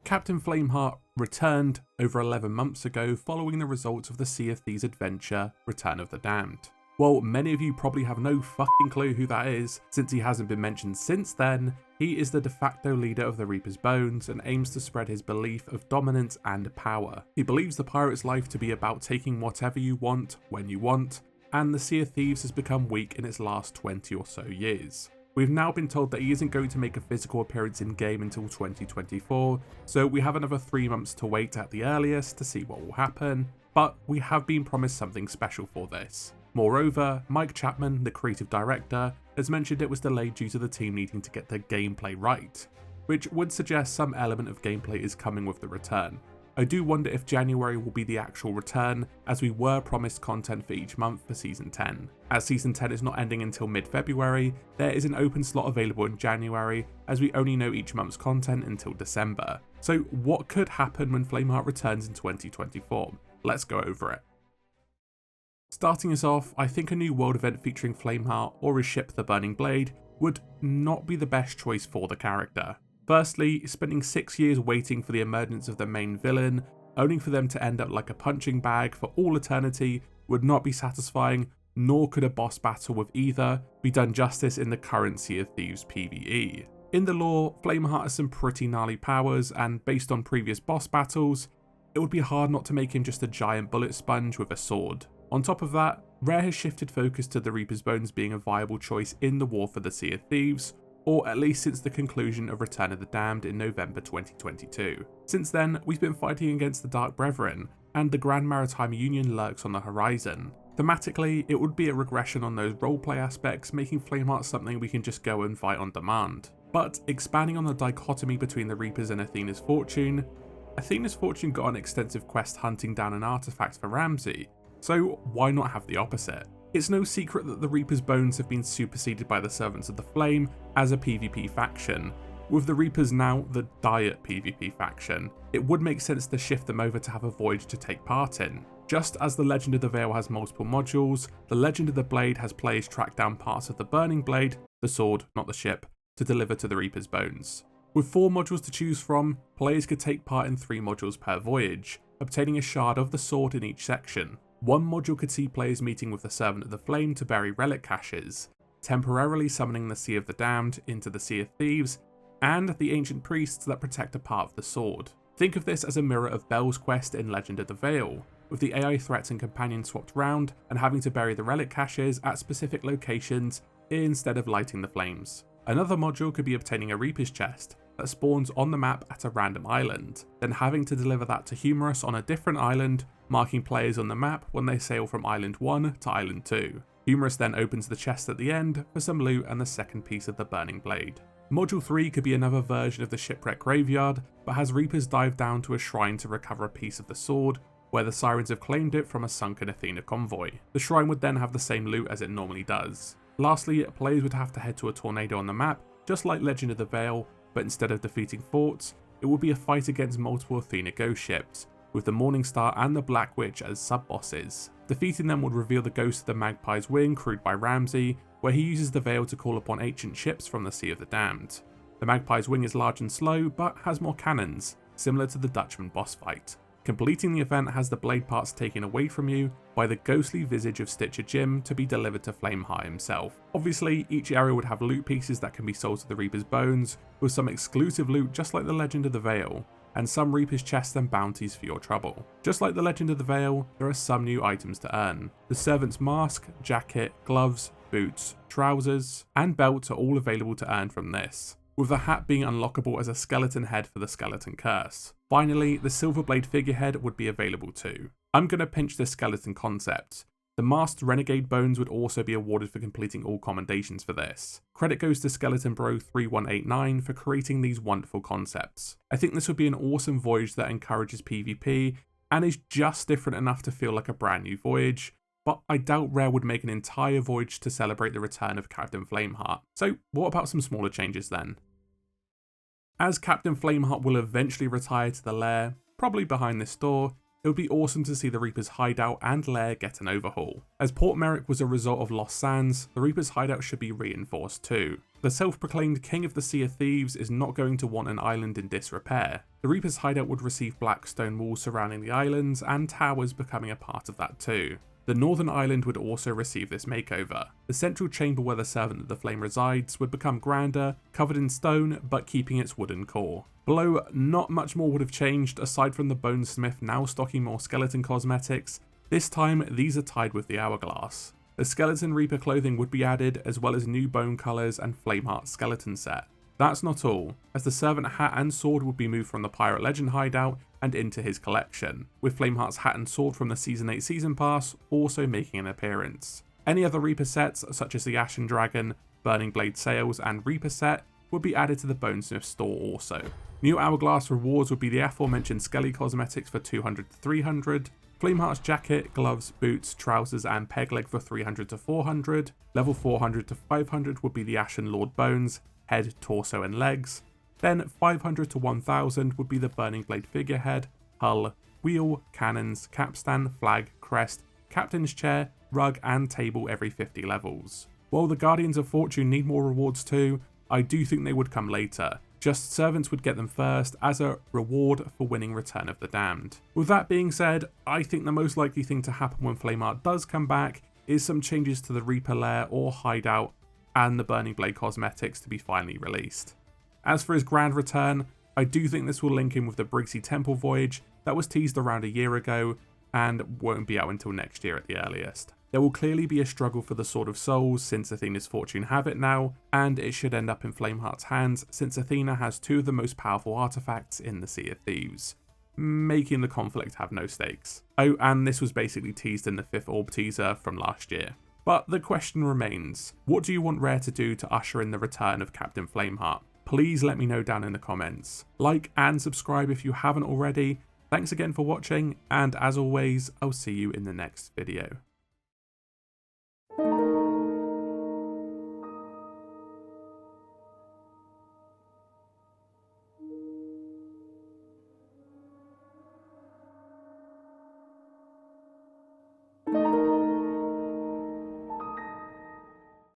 Captain Flameheart returned over 11 months ago following the results of the Sea of Thieves adventure, Return of the Damned. While many of you probably have no fucking clue who that is, since he hasn't been mentioned since then, he is the de facto leader of the Reaper's Bones and aims to spread his belief of dominance and power. He believes the pirate's life to be about taking whatever you want, when you want, and the Sea of Thieves has become weak in its last 20 or so years. We've now been told that he isn't going to make a physical appearance in game until 2024, so we have another 3 months to wait at the earliest to see what will happen, but we have been promised something special for this. Moreover, Mike Chapman, the creative director, has mentioned it was delayed due to the team needing to get their gameplay right, which would suggest some element of gameplay is coming with the return. I do wonder if January will be the actual return, as we were promised content for each month for Season 10. As Season 10 is not ending until mid-February, there is an open slot available in January, as we only know each month's content until December. So what could happen when Flameheart returns in 2024? Let's go over it. Starting us off, I think a new world event featuring Flameheart or his ship the Burning Blade would not be the best choice for the character. Firstly, spending 6 years waiting for the emergence of the main villain, only for them to end up like a punching bag for all eternity, would not be satisfying, nor could a boss battle with either be done justice in the current Sea of Thieves PvE. In the lore, Flameheart has some pretty gnarly powers, and based on previous boss battles, it would be hard not to make him just a giant bullet sponge with a sword. On top of that, Rare has shifted focus to the Reaper's Bones being a viable choice in the war for the Sea of Thieves, or at least since the conclusion of Return of the Damned in November 2022. Since then, we've been fighting against the Dark Brethren, and the Grand Maritime Union lurks on the horizon. Thematically, it would be a regression on those roleplay aspects, making Flameheart something we can just go and fight on demand. But expanding on the dichotomy between the Reapers and Athena's Fortune got an extensive quest hunting down an artifact for Ramsey, so why not have the opposite? It's no secret that the Reaper's Bones have been superseded by the Servants of the Flame as a PvP faction. With the Reapers now the Diet PvP faction, it would make sense to shift them over to have a voyage to take part in. Just as the Legend of the Veil has multiple modules, the Legend of the Blade has players track down parts of the Burning Blade, the sword, not the ship, to deliver to the Reaper's Bones. With 4 modules to choose from, players could take part in 3 modules per voyage, obtaining a shard of the sword in each section. One module could see players meeting with the Servant of the Flame to bury relic caches, temporarily summoning the Sea of the Damned into the Sea of Thieves, and the ancient priests that protect a part of the sword. Think of this as a mirror of Belle's quest in Legend of the Veil, with the AI threats and companions swapped round and having to bury the relic caches at specific locations instead of lighting the flames. Another module could be obtaining a Reaper's chest that spawns on the map at a random island, then having to deliver that to Humorous on a different island, marking players on the map when they sail from Island 1 to Island 2. Humorous then opens the chest at the end for some loot and the second piece of the Burning Blade. Module 3 could be another version of the Shipwreck Graveyard, but has Reapers dive down to a shrine to recover a piece of the sword, where the Sirens have claimed it from a sunken Athena convoy. The shrine would then have the same loot as it normally does. Lastly, players would have to head to a tornado on the map, just like Legend of the Veil, but instead of defeating forts, it would be a fight against multiple Athena ghost ships, with the Morningstar and the Black Witch as sub-bosses. Defeating them would reveal the ghost of the Magpie's Wing crewed by Ramsey, where he uses the Veil to call upon ancient ships from the Sea of the Damned. The Magpie's Wing is large and slow, but has more cannons, similar to the Dutchman boss fight. Completing the event has the blade parts taken away from you by the ghostly visage of Stitcher Jim to be delivered to Flameheart himself. Obviously, each area would have loot pieces that can be sold to the Reaper's Bones, with some exclusive loot just like the Legend of the Veil, and some Reaper's chests and bounties for your trouble. Just like the Legend of the Veil, there are some new items to earn. The Servant's Mask, Jacket, Gloves, Boots, Trousers, and Belt are all available to earn from this, with the hat being unlockable as a skeleton head for the Skeleton Curse. Finally, the Silverblade figurehead would be available too. I'm going to pinch this skeleton concept. The Masked Renegade Bones would also be awarded for completing all commendations for this. Credit goes to Skeleton Bro 3189 for creating these wonderful concepts. I think this would be an awesome voyage that encourages PvP and is just different enough to feel like a brand new voyage, but I doubt Rare would make an entire voyage to celebrate the return of Captain Flameheart. So what about some smaller changes then? As Captain Flameheart will eventually retire to the lair, probably behind this door, it would be awesome to see the Reaper's hideout and lair get an overhaul. As Port Merrick was a result of Lost Sands, the Reaper's hideout should be reinforced too. The self-proclaimed king of the Sea of Thieves is not going to want an island in disrepair. The Reaper's hideout would receive black stone walls surrounding the islands, and towers becoming a part of that too. The northern island would also receive this makeover. The central chamber where the Servant of the Flame resides would become grander, covered in stone, but keeping its wooden core. Below, not much more would have changed aside from the Bonesmith now stocking more skeleton cosmetics. This time, these are tied with the Hourglass. The Skeleton Reaper clothing would be added, as well as new bone colours and Flameheart skeleton set. That's not all, as the Servant hat and sword would be moved from the Pirate Legend hideout and into his collection, with Flameheart's hat and sword from the Season 8 Season Pass also making an appearance. Any other Reaper sets, such as the Ashen Dragon, Burning Blade Sails and Reaper set, would be added to the Bonesmith store also. New Hourglass rewards would be the aforementioned Skelly cosmetics for 200 to 300, Flameheart's jacket, gloves, boots, trousers and peg leg for 300 to 400, level 400 to 500 would be the Ashen Lord bones, head, torso and legs, then 500 to 1000 would be the Burning Blade figurehead, hull, wheel, cannons, capstan, flag, crest, captain's chair, rug and table every 50 levels. While the Guardians of Fortune need more rewards too, I do think they would come later. Just servants would get them first as a reward for winning Return of the Damned. With that being said, I think the most likely thing to happen when Flameheart does come back is some changes to the Reaper lair or hideout and the Burning Blade cosmetics to be finally released. As for his grand return, I do think this will link in with the Briggsy Temple voyage that was teased around a year ago and won't be out until next year at the earliest. There will clearly be a struggle for the Sword of Souls since Athena's Fortune have it now, and it should end up in Flameheart's hands since Athena has two of the most powerful artifacts in the Sea of Thieves, making the conflict have no stakes. Oh, and this was basically teased in the 5th Orb teaser from last year. But the question remains, what do you want Rare to do to usher in the return of Captain Flameheart? Please let me know down in the comments. Like and subscribe if you haven't already. Thanks again for watching, and as always, I'll see you in the next video.